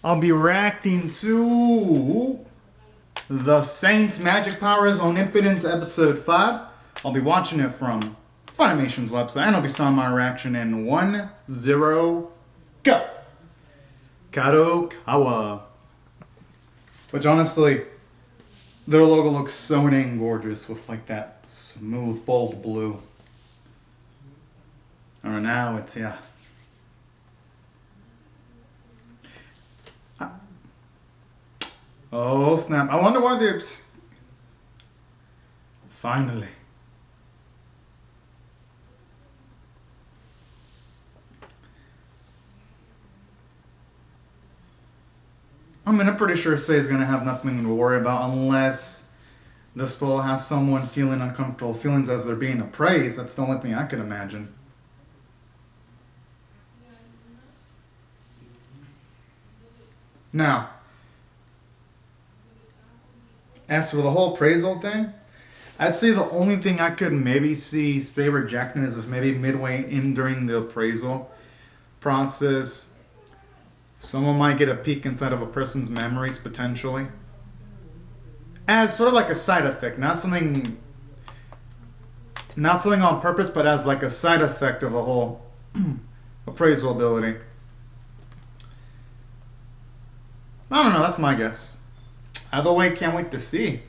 I'll be reacting to The Saint's Magic Powers Omnipotent Episode 5. I'll be watching it from Funimation's website, and I'll be starting my reaction in 1, 0, go! Kadokawa. Which honestly, their logo looks so dang gorgeous with like that smooth, bold blue. Or now it's, yeah. Oh snap. I wonder why they're... Finally. I mean, I'm pretty sure Sei's gonna have nothing to worry about unless the spell has someone feeling uncomfortable feelings as they're being appraised. That's the only thing I could imagine. Now, as for the whole appraisal thing, I'd say the only thing I could maybe see Sei rejecting is if maybe midway in during the appraisal process, someone might get a peek inside of a person's memories, potentially. As sort of like a side effect, not something on purpose, but as like a side effect of a whole appraisal ability. I don't know, that's my guess. Either way, can't wait to see.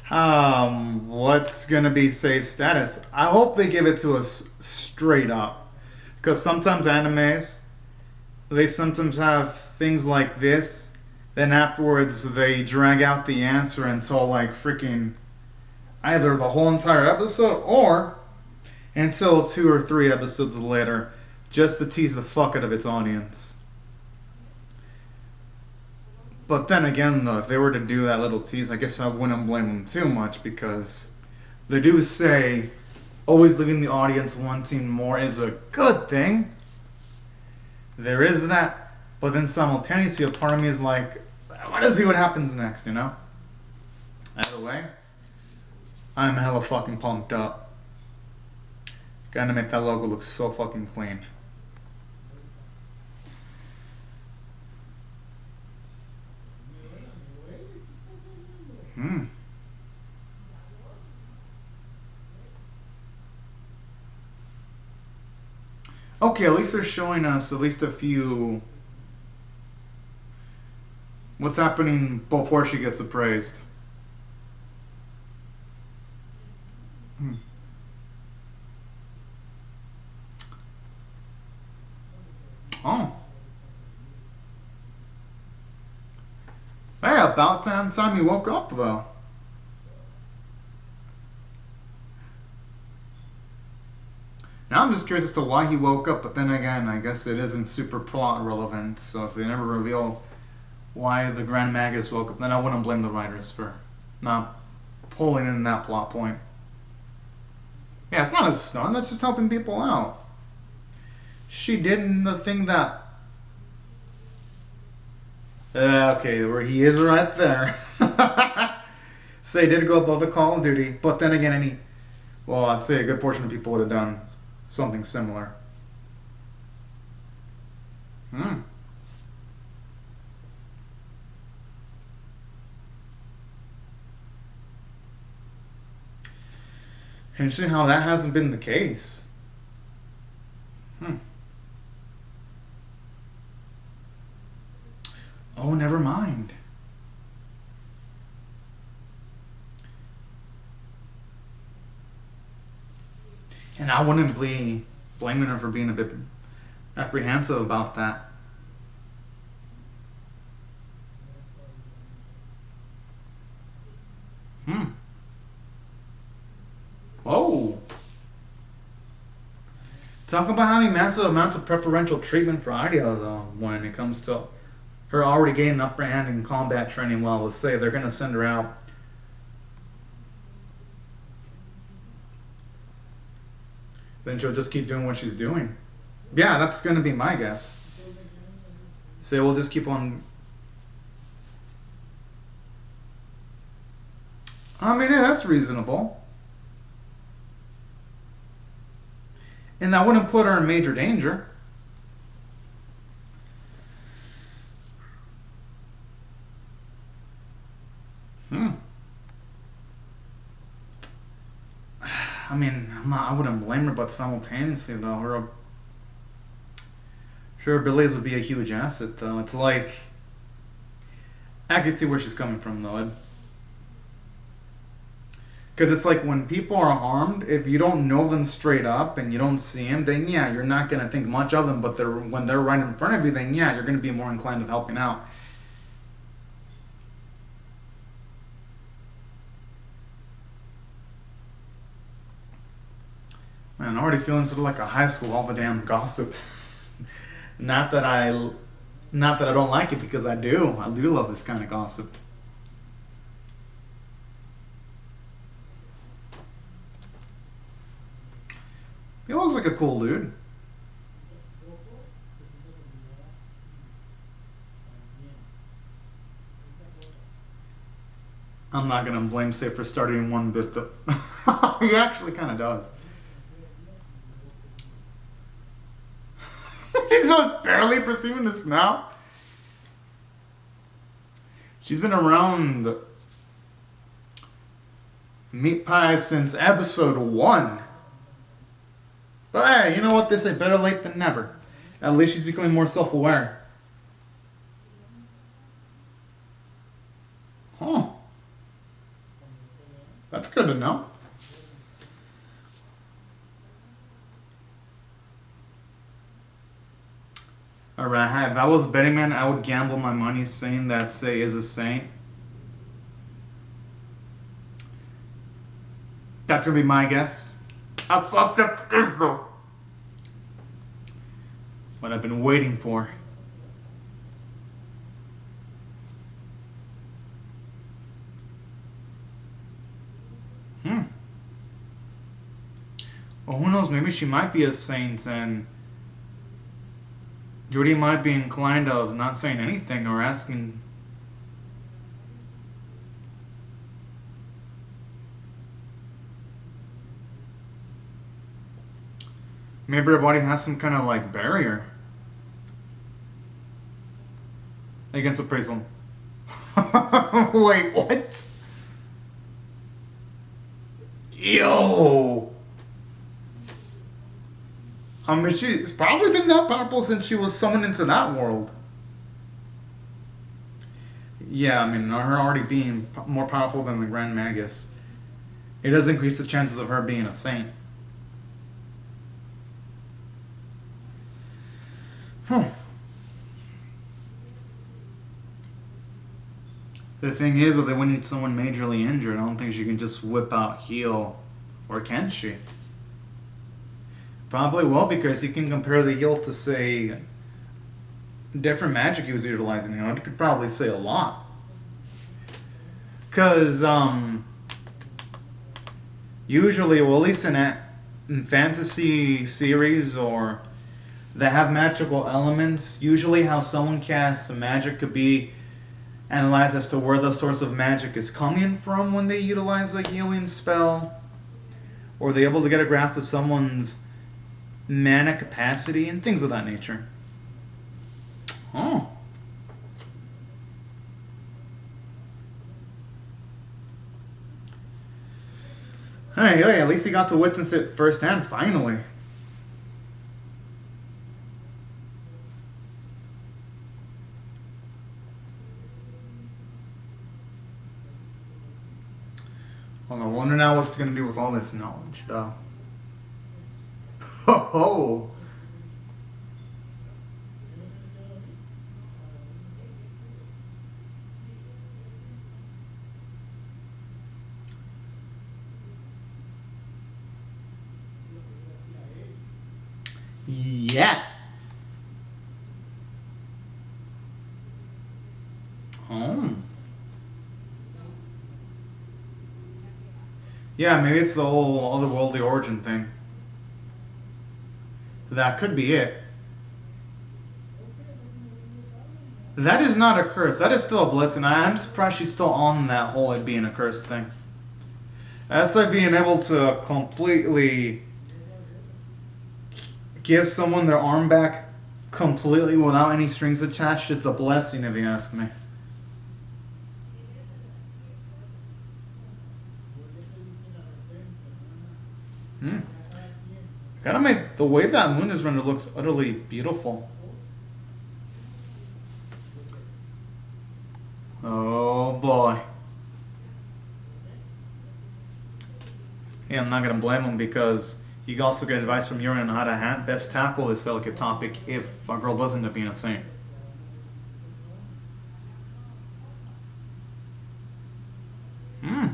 What's gonna be Sei's status? I hope they give it to us straight up. Because sometimes animes, they sometimes have things like this, then afterwards they drag out the answer until like freaking either the whole entire episode or until 2 or 3 episodes later, just to tease the fuck out of its audience. But then again though, if they were to do that little tease, I guess I wouldn't blame them too much, because they do say always leaving the audience wanting more is a good thing. There is that, but then simultaneously a part of me is like, I want to see what happens next, you know? Either way, I'm hella fucking pumped up. Gotta make that logo look so fucking clean. Okay, at least they're showing us at least a few... What's happening before she gets appraised. Oh. Hey, about time he woke up, though. Now I'm just curious as to why he woke up, but then again, I guess it isn't super plot relevant, so if they never reveal why the Grand Magus woke up, then I wouldn't blame the writers for not pulling in that plot point. Yeah, it's not a stun, that's just helping people out. She did the thing that... okay, where he is right there. Sei did go above the Call of Duty, but then again, well, I'd say a good portion of people would have done something similar. Interesting how that hasn't been the case. Oh, never mind. And I wouldn't be blaming her for being a bit apprehensive about that. Whoa. Talk about having massive amounts of preferential treatment for Idea, though, when it comes to her already getting an upper hand in combat training. Well, let's say they're going to send her out. Then she'll just keep doing what she's doing. Yeah, that's going to be my guess. So we'll just keep on... I mean, yeah, that's reasonable. And that wouldn't put her in major danger. Hmm. I mean, I wouldn't blame her, but simultaneously, though, her abilities would be a huge asset, though. It's like, I can see where she's coming from, though. Because it's like when people are harmed, if you don't know them straight up and you don't see them, then yeah, you're not going to think much of them. But when they're right in front of you, then yeah, you're going to be more inclined of helping out. Man, I'm already feeling sort of like a high school, all the damn gossip. not that I, not that I don't like it, because I do. I do love this kind of gossip. He looks like a cool dude. I'm not gonna blame Safe for starting one bit though. He actually kind of does. She's barely perceiving this now. She's been around meat pie since episode 1. But hey, you know what? They say better late than never. At least she's becoming more self-aware. Huh. That's good to know. Alright, if I was a betting man, I would gamble my money saying that Sei is a saint. That's gonna be my guess. I fucked up this though. What I've been waiting for. Well, who knows? Maybe she might be a saint, and Yuri might be inclined of not saying anything or asking. Maybe her body has some kind of like barrier against appraisal. Wait, what? Yo! I mean, she's probably been that powerful since she was summoned into that world. Yeah, I mean, her already being more powerful than the Grand Magus, it does increase the chances of her being a saint. The thing is, they would need someone majorly injured. I don't think she can just whip out heal. Or can she? Probably will, because you can compare the heal to, say, different magic he was utilizing. You know, you could probably say a lot. Because, usually, well, at least in fantasy series or that have magical elements, usually how someone casts a magic could be analyzed as to where the source of magic is coming from when they utilize a healing spell, or they're able to get a grasp of someone's mana capacity and things of that nature. Oh. Hey, at least he got to witness it firsthand, finally. Well, I wonder now what's going to do with all this knowledge, though. Ho ho! Yeah! Oh. Yeah, maybe it's the whole otherworldly origin thing. That could be it. That is not a curse. That is still a blessing. I'm surprised she's still on that whole it being a curse thing. That's like being able to completely give someone their arm back completely without any strings attached is a blessing, if you ask me. Gotta make the way that moon is rendered looks utterly beautiful. Oh boy. Yeah, I'm not gonna blame him because you also get advice from Yuri on how to best tackle this delicate topic if a girl does end up being a saint. Hmm.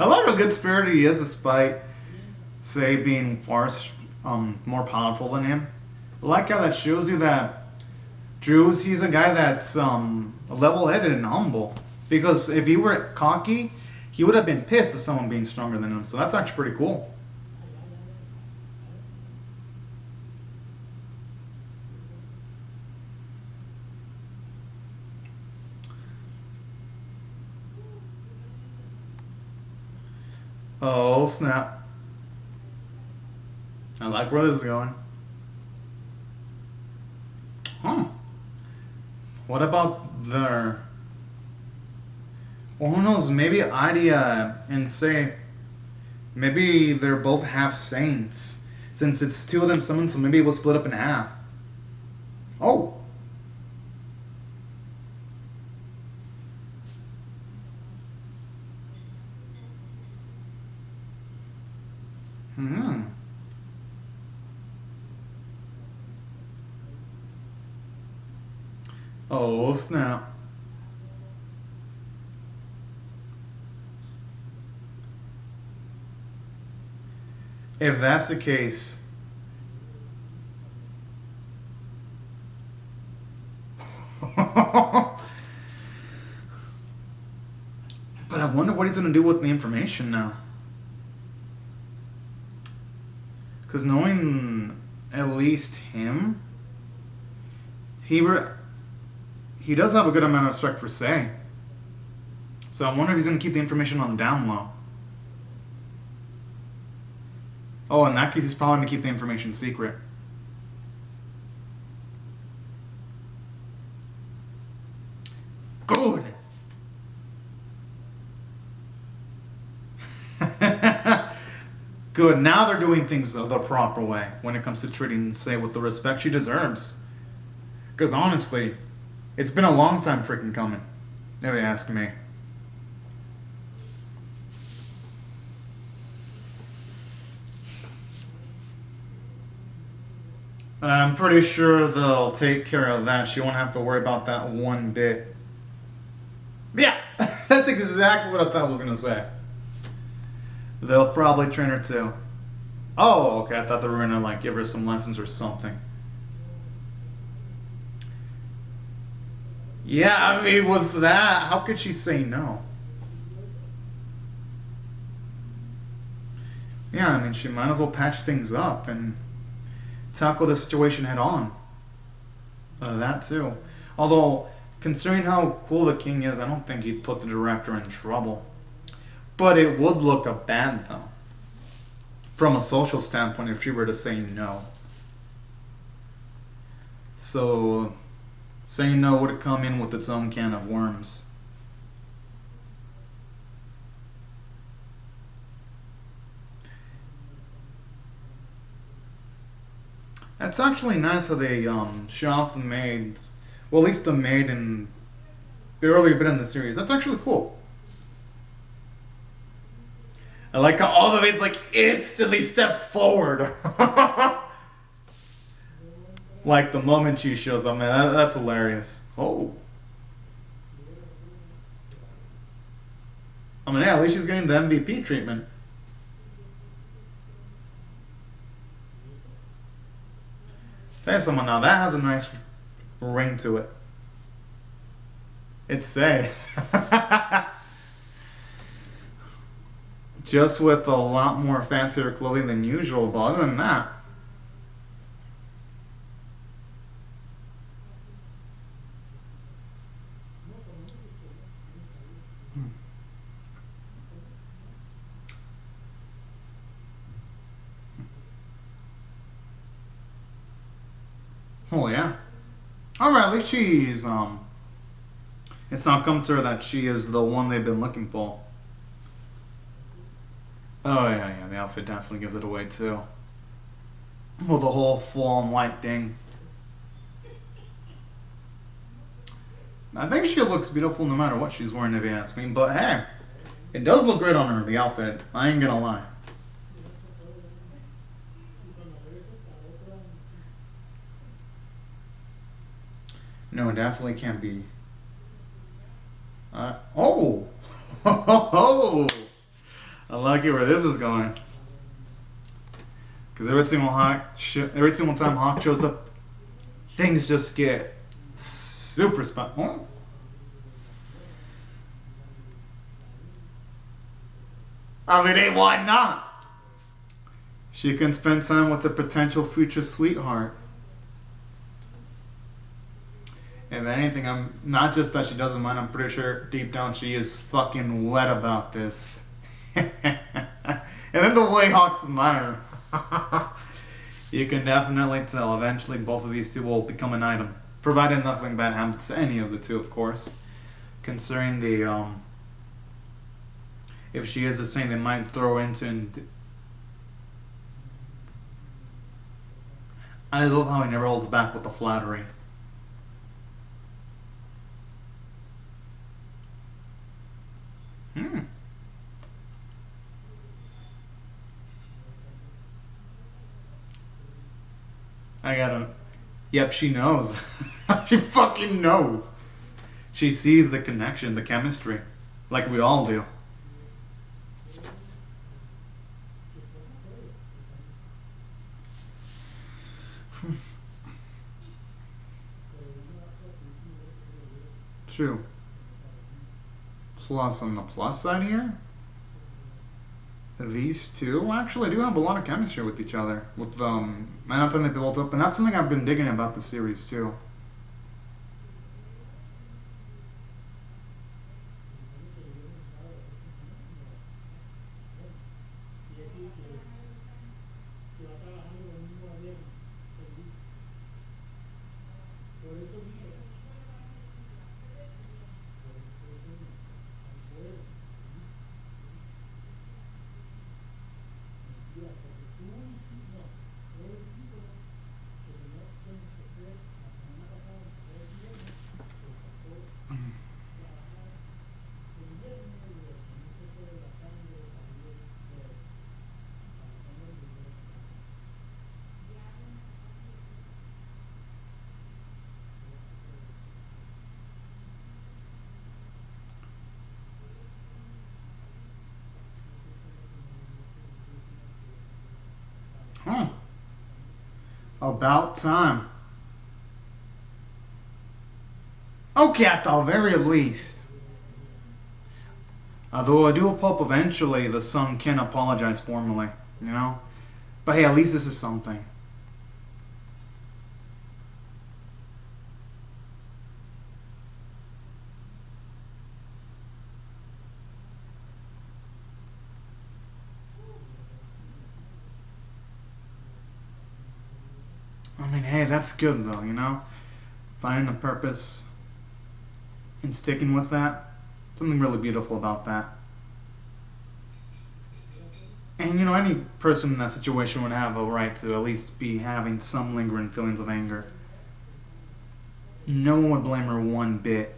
I like how good spirited he is despite, say, being far more powerful than him. I like how that shows you that Drew's, he's a guy that's level-headed and humble. Because if he were cocky, he would have been pissed at someone being stronger than him. So that's actually pretty cool. Oh, snap. I like where this is going. Huh. What about their... Well, who knows? Maybe Idea and Say... Maybe they're both half saints. Since it's two of them summoned, so maybe it will split up in half. Oh! Hmm. Oh, snap. If that's the case... But I wonder what he's going to do with the information now. Because knowing at least him, he does have a good amount of respect for Say. So I wonder if he's going to keep the information on the down low. Oh, in that case, he's probably going to keep the information secret. Good! Good. Now they're doing things the proper way when it comes to treating Say with the respect she deserves. Because honestly, it's been a long time freaking coming, if you ask me. I'm pretty sure they'll take care of that. She won't have to worry about that one bit. Yeah, that's exactly what I thought I was going to say. They'll probably train her too. Oh, okay. I thought they were going to like give her some lessons or something. Yeah, I mean, with that, how could she say no? Yeah, I mean, she might as well patch things up and tackle the situation head on. That too. Although, considering how cool the king is, I don't think he'd put the director in trouble. But it would look bad, though. From a social standpoint, if she were to say no. So, saying no would come in with its own can of worms. That's actually nice how they show off the maids. Well, at least the maid in the earlier bit in the series. That's actually cool. I like how all the maids like instantly step forward. Like the moment she shows up, man, that's hilarious. Oh. I mean, yeah, at least she's getting the MVP treatment. Say someone now, that has a nice ring to it. It's Say. Just with a lot more fancier clothing than usual, but other than that. Oh yeah. Alright, at least she's, it's not come to her that she is the one they've been looking for. Oh, yeah, the outfit definitely gives it away, too. Well, the whole full-on white thing. I think she looks beautiful no matter what she's wearing, if you ask me. But hey, it does look great on her, the outfit. I ain't gonna lie. No, it definitely can't be. Oh! I like it where this is going. Because every single time Hawk shows up, things just get super special. I mean, hey, why not? She can spend time with a potential future sweetheart. If anything, I'm not just that she doesn't mind, I'm pretty sure deep down she is fucking wet about this. And then the way Hawk smiles. You can definitely tell eventually both of these two will become an item. Provided nothing bad happens to any of the two, of course. Considering the, if she is the same, they might throw into... I just love how he never holds back with the flattery. I gotta... Yep, she knows. She fucking knows. She sees the connection, the chemistry. Like we all do. True. Plus, on the plus side here, these two actually do have a lot of chemistry with each other. With and that's something they built up, and that's something I've been digging about the series too. Huh. About time. Okay, at the very least. Although I do hope eventually the son can apologize formally, you know? But hey, at least this is something. I mean, hey, that's good though, you know? Finding a purpose and sticking with that. Something really beautiful about that. And you know, any person in that situation would have a right to at least be having some lingering feelings of anger. No one would blame her one bit.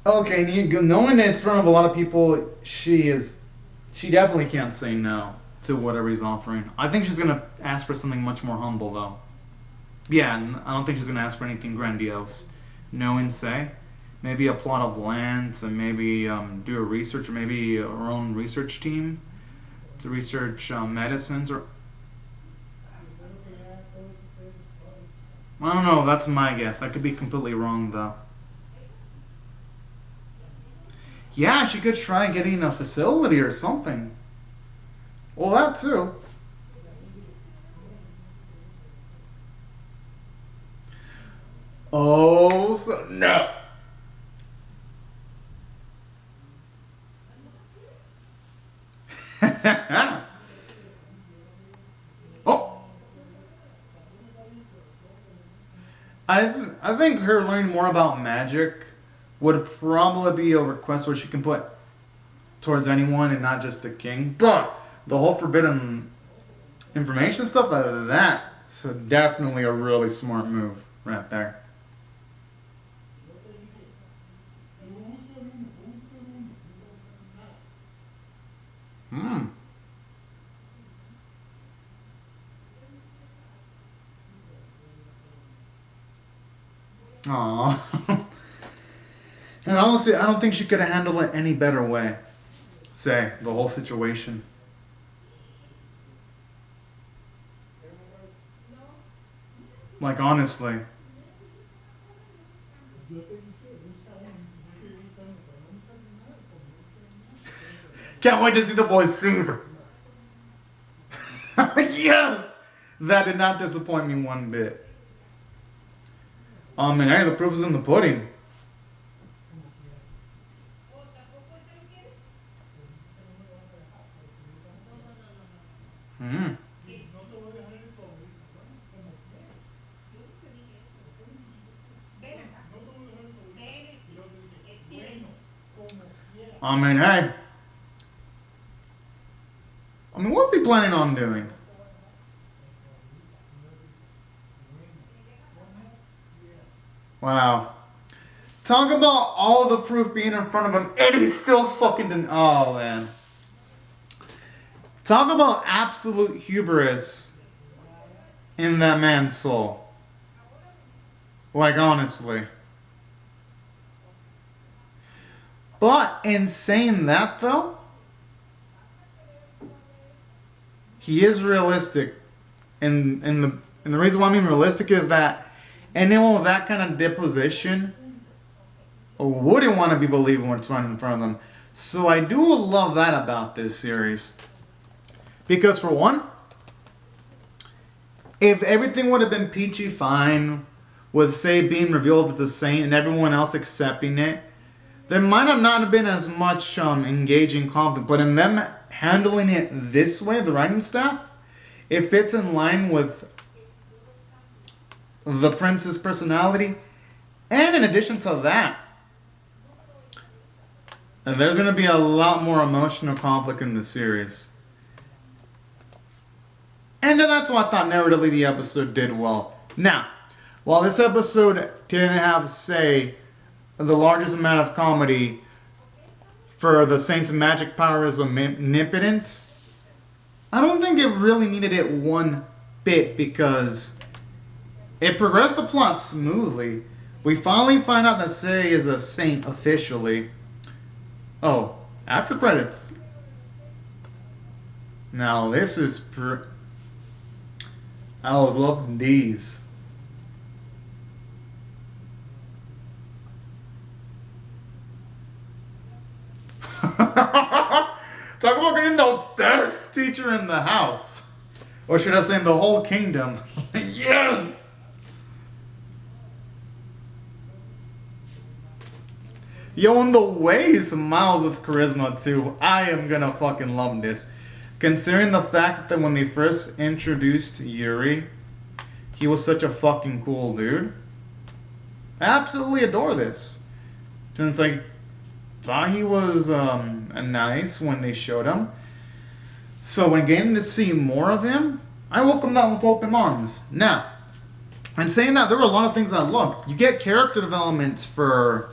Okay, knowing it's in front of a lot of people, she definitely can't say no to whatever he's offering. I think she's gonna ask for something much more humble, though. Yeah, I don't think she's gonna ask for anything grandiose. No and say, maybe a plot of land to maybe do a research, or maybe her own research team to research medicines, or I don't know. That's my guess. I could be completely wrong, though. Yeah, she could try getting a facility or something. Well, that too. Oh, so no. Oh. I think her learning more about magic would probably be a request where she can put towards anyone and not just the king. But the whole forbidden information stuff, that's definitely a really smart move right there. Hmm. Aww. And honestly, I don't think she could have handled it any better way. Say, the whole situation. Like, honestly. Can't wait to see the boys sing. Yes! That did not disappoint me one bit. And hey, the proof is in the pudding. Hmm. Hey. What's he planning on doing? Wow. Talk about all the proof being in front of him, and he's still fucking oh, man. Talk about absolute hubris in that man's soul. Like, honestly. But in saying that, though, he is realistic. And the reason why I mean realistic is that anyone with that kind of disposition wouldn't want to be believing what's right in front of them. So I do love that about this series. Because for one, if everything would have been peachy fine, with say being revealed as the saint and everyone else accepting it, there might have not been as much engaging conflict. But in them handling it this way, the writing staff, it fits in line with the prince's personality. And in addition to that, there's going to be a lot more emotional conflict in the series. And that's why I thought narratively the episode did well. Now, while this episode didn't have, say, the largest amount of comedy for the Saint's magic power is omnipotent, I don't think it really needed it one bit because it progressed the plot smoothly. We finally find out that Sei is a saint officially. Oh, after credits. Now this is I was loving these. Talk about getting the best teacher in the house. Or should I say in the whole kingdom. Yes! Yo, and the way he smiles with charisma too. I am gonna fucking love this. Considering the fact that when they first introduced Yuri, he was such a fucking cool dude. I absolutely adore this. Since I thought he was nice when they showed him. So when getting to see more of him, I welcome that with open arms. Now, and saying that, there were a lot of things I loved. You get character development for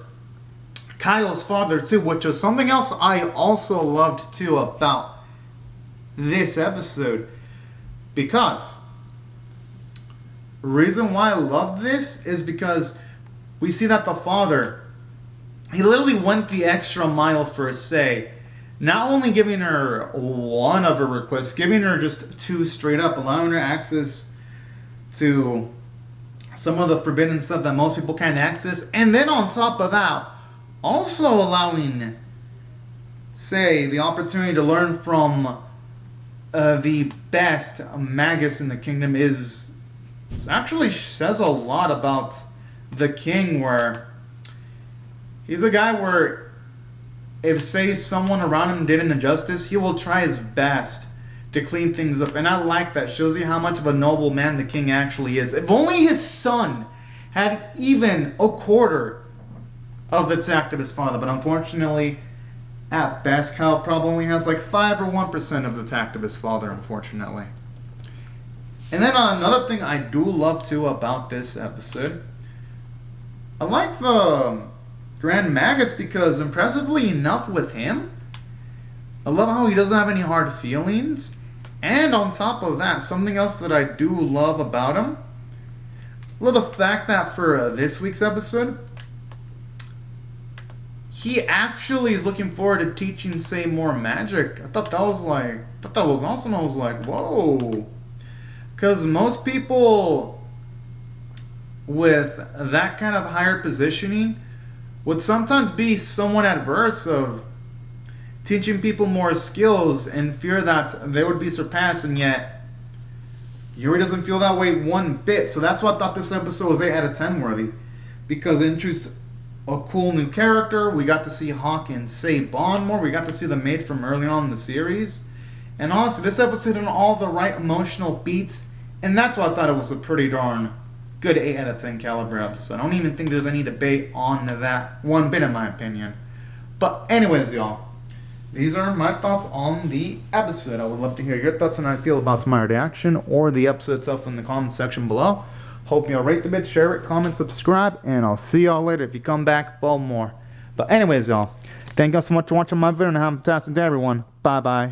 Kyle's father too, which is something else I also loved too about this episode. Because the reason why I love this is because we see that the father, he literally went the extra mile for Sei. Not only giving her one of her requests, giving her just two straight up, allowing her access to some of the forbidden stuff that most people can't access. And then on top of that, also allowing Sei the opportunity to learn from the best magus in the kingdom is actually says a lot about the king, where he's a guy where if, say, someone around him did an injustice, he will try his best to clean things up. And I like that. Shows you how much of a noble man the king actually is. If only his son had even a quarter of the tact of his father. But unfortunately, at best, Kyle probably only has like 5 or 1% of the tact of his father, unfortunately. And then another thing I do love too about this episode, I like the Grand Magus, because impressively enough with him, I love how he doesn't have any hard feelings. And on top of that, something else that I do love about him, I love the fact that for this week's episode, he actually is looking forward to teaching, say, more magic. I thought that was awesome. I was like, whoa. Because most people with that kind of higher positioning would sometimes be somewhat adverse of teaching people more skills and fear that they would be surpassed, and yet Yuri doesn't feel that way one bit. So that's why I thought this episode was 8 out of 10 worthy, because it introduced a cool new character. We got to see Hawk and Say bond more. We got to see the maid from early on in the series. And honestly, this episode had all the right emotional beats, and that's why I thought it was a pretty darn good 8 out of 10 caliber episode. I don't even think there's any debate on that one bit, in my opinion. But anyways, y'all, these are my thoughts on the episode. I would love to hear your thoughts on how you feel about my reaction or the episode itself in the comment section below. Hope you'll rate the bit, share it, comment, subscribe, and I'll see y'all later. If you come back, follow more. But anyways, y'all, thank you so much for watching my video, and have a fantastic day, everyone. Bye-bye.